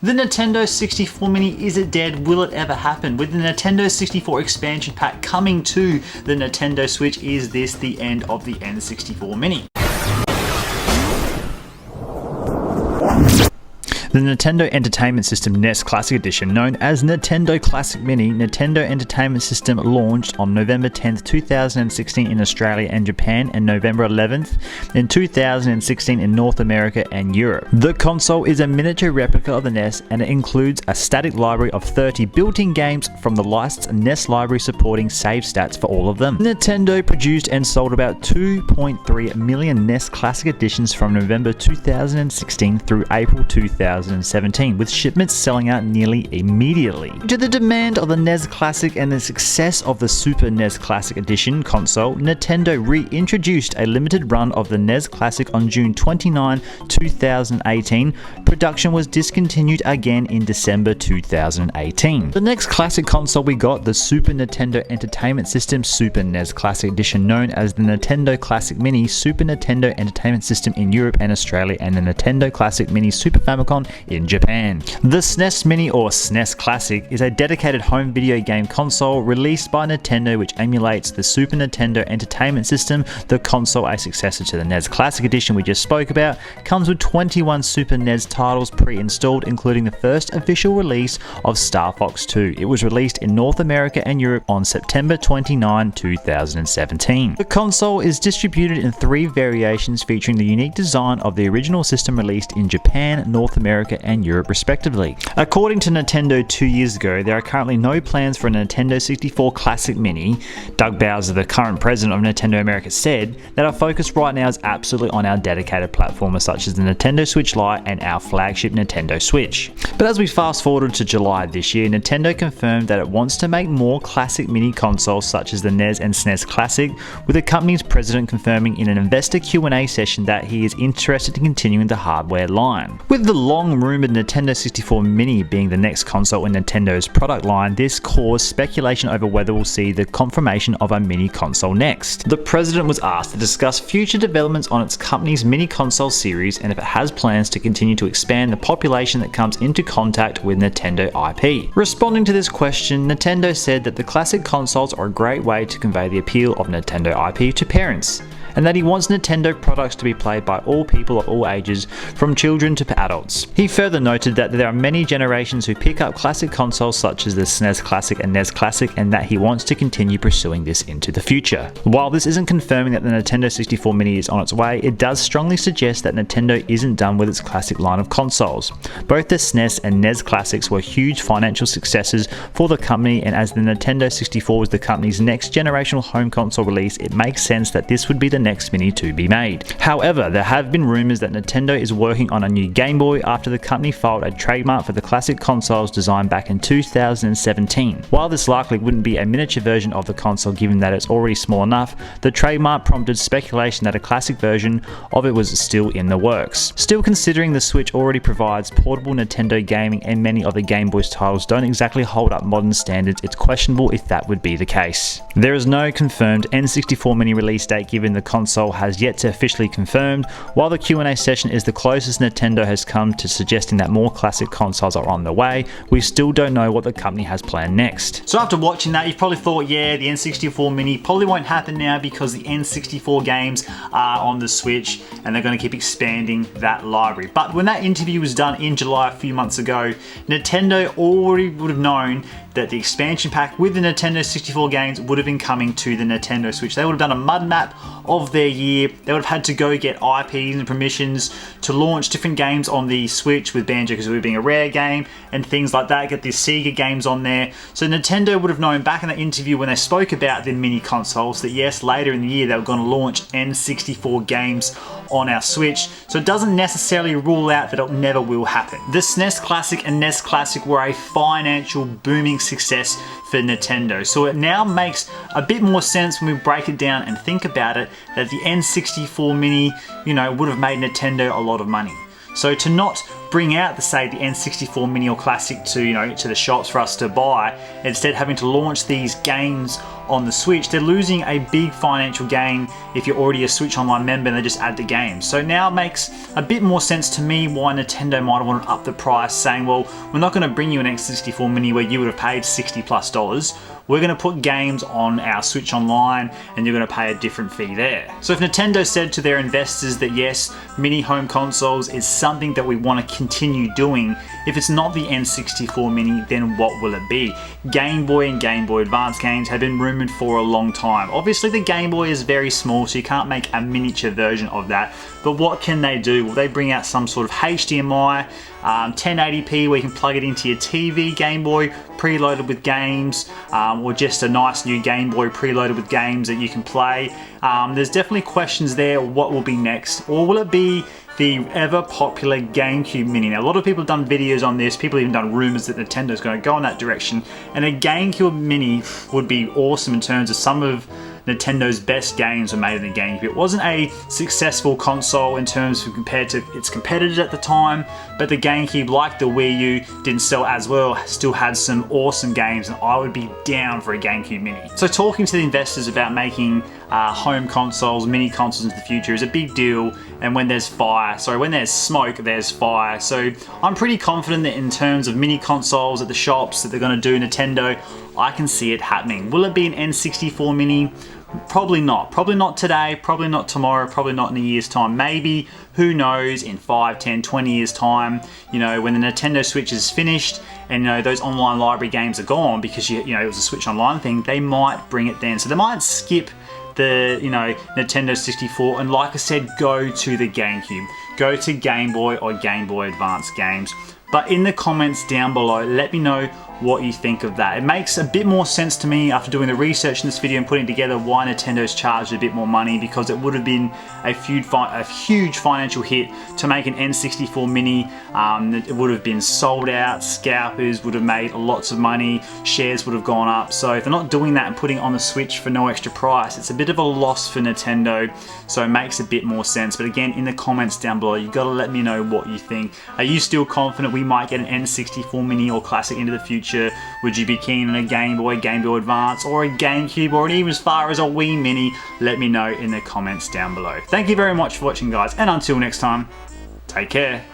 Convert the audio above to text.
The Nintendo 64 Mini, is it dead? Will it ever happen? With the Nintendo 64 expansion pack coming to the Nintendo Switch, is this the end of the N64 Mini? The Nintendo Entertainment System NES Classic Edition, known as Nintendo Classic Mini, Nintendo Entertainment System launched on November 10th, 2016 in Australia and Japan, and November 11th in 2016 in North America and Europe. The console is a miniature replica of the NES, and it includes a static library of 30 built-in games from the licensed NES library, supporting save stats for all of them. Nintendo produced and sold about 2.3 million NES Classic Editions from November 2016 through April 2017, with shipments selling out nearly immediately. Due to the demand of the NES Classic and the success of the Super NES Classic Edition console, Nintendo reintroduced a limited run of the NES Classic on June 29, 2018. Production was discontinued again in December 2018. The next classic console we got, the Super Nintendo Entertainment System Super NES Classic Edition, known as the Nintendo Classic Mini, Super Nintendo Entertainment System in Europe and Australia, and the Nintendo Classic Mini Super Famicom in Japan. The SNES Mini, or SNES Classic, is a dedicated home video game console released by Nintendo which emulates the Super Nintendo Entertainment System. The console, a successor to the NES Classic Edition we just spoke about, comes with 21 Super NES titles pre-installed, including the first official release of Star Fox 2. It was released in North America and Europe on September 29, 2017. The console is distributed in 3 variations featuring the unique design of the original system, released in Japan, North America and Europe respectively. According to Nintendo 2 years ago, there are currently no plans for a Nintendo 64 Classic Mini. Doug Bowser, the current president of Nintendo America, said that our focus right now is absolutely on our dedicated platformers such as the Nintendo Switch Lite and our flagship Nintendo Switch. But as we fast forwarded to July this year, Nintendo confirmed that it wants to make more classic mini consoles such as the NES and SNES Classic, with the company's president confirming in an investor Q&A session that he is interested in continuing the hardware line. With the long-rumoured Nintendo 64 Mini being the next console in Nintendo's product line, this caused speculation over whether we'll see the confirmation of a mini console next. The president was asked to discuss future developments on its company's mini console series and if it has plans to continue to expand the population that comes into contact with Nintendo IP. Responding to this question, Nintendo said that the classic consoles are a great way to convey the appeal of Nintendo IP to parents, and that he wants Nintendo products to be played by all people of all ages, from children to adults. He further noted that there are many generations who pick up classic consoles such as the SNES Classic and NES Classic, and that he wants to continue pursuing this into the future. While this isn't confirming that the Nintendo 64 Mini is on its way, it does strongly suggest that Nintendo isn't done with its classic line of consoles. Both the SNES and NES Classics were huge financial successes for the company, and as the Nintendo 64 was the company's next generational home console release, it makes sense that this would be the next Mini to be made. However, there have been rumours that Nintendo is working on a new Game Boy after the company filed a trademark for the classic consoles designed back in 2017. While this likely wouldn't be a miniature version of the console given that it's already small enough, the trademark prompted speculation that a classic version of it was still in the works. Still, considering the Switch already provides portable Nintendo gaming and many of the Game Boy's titles don't exactly hold up modern standards, it's questionable if that would be the case. There is no confirmed N64 Mini release date given the console has yet to officially confirmed. While the Q&A session is the closest Nintendo has come to suggesting that more classic consoles are on the way, we still don't know what the company has planned next. So after watching that, you've probably thought, yeah, the N64 Mini probably won't happen now because the N64 games are on the Switch and they're going to keep expanding that library. But when that interview was done in July a few months ago, Nintendo already would have known that the expansion pack with the Nintendo 64 games would have been coming to the Nintendo Switch. They would have done a mud map of their year. They would have had to go get IPs and permissions to launch different games on the Switch, with Banjo-Kazooie being a rare game and things like that, get the Sega games on there. So Nintendo would have known back in that interview when they spoke about the mini consoles that yes, later in the year they were going to launch N64 games on our Switch, so it doesn't necessarily rule out that it never will happen. The SNES Classic and NES Classic were a financial booming success for Nintendo, so it now makes a bit more sense when we break it down and think about it that the N64 Mini, would have made Nintendo a lot of money. So to not bring out the N64 Mini or Classic to to the shops for us to buy, instead having to launch these games on the Switch, they're losing a big financial gain if you're already a Switch Online member and they just add the games. So now it makes a bit more sense to me why Nintendo might want to up the price, saying, well, we're not going to bring you an N64 Mini where you would have paid $60+. We're going to put games on our Switch Online and you're going to pay a different fee there. So if Nintendo said to their investors that yes, mini home consoles is something that we want to continue doing, if it's not the N64 Mini, then what will it be? Game Boy and Game Boy Advance games have been rumored for a long time. Obviously the Game Boy is very small, so you can't make a miniature version of that, but what can they do? Will they bring out some sort of HDMI 1080p where you can plug it into your TV Game Boy preloaded with games, or just a nice new Game Boy preloaded with games that you can play? There's definitely questions there. What will be next? Or will it be the ever popular GameCube Mini? Now, a lot of people have done videos on this. People have even done rumors that Nintendo's going to go in that direction, and a GameCube Mini would be awesome in terms of some of Nintendo's best games were made in the GameCube. It wasn't a successful console in terms of compared to its competitors at the time, but the GameCube, like the Wii U, didn't sell as well, still had some awesome games, and I would be down for a GameCube Mini. So talking to the investors about making home consoles, mini consoles into the future is a big deal, and when there's smoke, there's fire. So I'm pretty confident that in terms of mini consoles at the shops that they're going to do, Nintendo, I can see it happening. Will it be an N64 Mini? Probably not. Probably not today, probably not tomorrow, probably not in a year's time. Maybe, who knows, in 5, 10, 20 years time, when the Nintendo Switch is finished and those online library games are gone because it was a Switch Online thing, they might bring it then. So they might skip the Nintendo 64 and, like I said, go to the GameCube. Go to Game Boy or Game Boy Advance games. But in the comments down below, let me know what you think of that. It makes a bit more sense to me after doing the research in this video and putting together why Nintendo's charged a bit more money, because it would have been a huge financial hit to make an N64 Mini. It would have been sold out, scalpers would have made lots of money, shares would have gone up. So if they're not doing that and putting it on the Switch for no extra price, it's a bit of a loss for Nintendo, so it makes a bit more sense. But again, in the comments down below, you got to let me know what you think. Are you still confident we might get an N64 Mini or Classic into the future? Would you be keen on a Game Boy, Game Boy Advance, or a GameCube, or even as far as a Wii Mini? Let me know in the comments down below. Thank you very much for watching, guys, and until next time, take care.